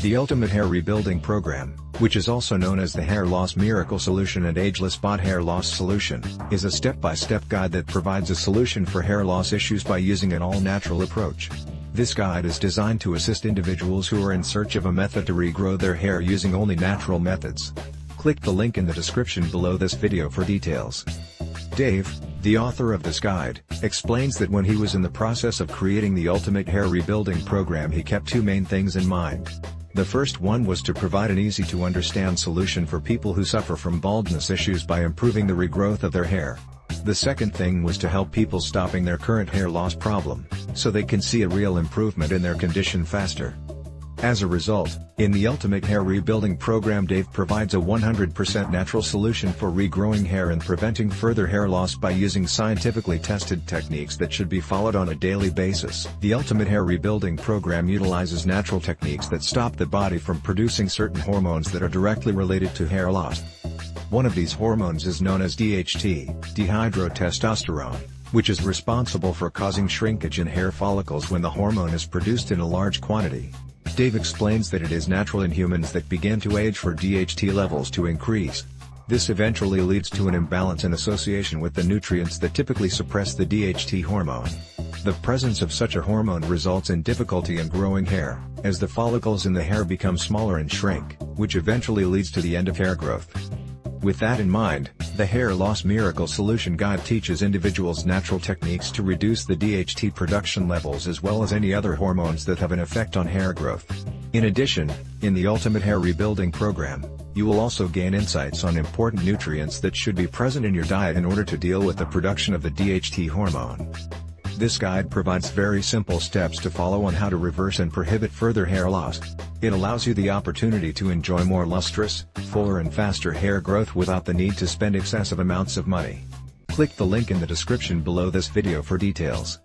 The Ultimate Hair Rebuilding Program, which is also known as the Hair Loss Miracle Solution and AgelessBod Hair Loss Solution, is a step-by-step guide that provides a solution for hair loss issues by using an all-natural approach. This guide is designed to assist individuals who are in search of a method to regrow their hair using only natural methods. Click the link in the description below this video for details. Dave, the author of this guide, explains that when he was in the process of creating the Ultimate Hair Rebuilding Program, he kept two main things in mind. The first one was to provide an easy-to-understand solution for people who suffer from baldness issues by improving the regrowth of their hair. The second thing was to help people stopping their current hair loss problem, so they can see a real improvement in their condition faster. As a result, in the Ultimate Hair Rebuilding Program, Dave provides a 100% natural solution for regrowing hair and preventing further hair loss by using scientifically tested techniques that should be followed on a daily basis. The Ultimate Hair Rebuilding Program utilizes natural techniques that stop the body from producing certain hormones that are directly related to hair loss. One of these hormones is known as DHT, dihydrotestosterone, which is responsible for causing shrinkage in hair follicles when the hormone is produced in a large quantity. Dave explains that it is natural in humans that begin to age for DHT levels to increase. This eventually leads to an imbalance in association with the nutrients that typically suppress the DHT hormone. The presence of such a hormone results in difficulty in growing hair, as the follicles in the hair become smaller and shrink, which eventually leads to the end of hair growth. With that in mind, the Hair Loss Miracle Solution Guide teaches individuals natural techniques to reduce the DHT production levels as well as any other hormones that have an effect on hair growth. In addition, in the Ultimate Hair Rebuilding Program, you will also gain insights on important nutrients that should be present in your diet in order to deal with the production of the DHT hormone. This guide provides very simple steps to follow on how to reverse and prohibit further hair loss. It allows you the opportunity to enjoy more lustrous, fuller and faster hair growth without the need to spend excessive amounts of money. Click the link in the description below this video for details.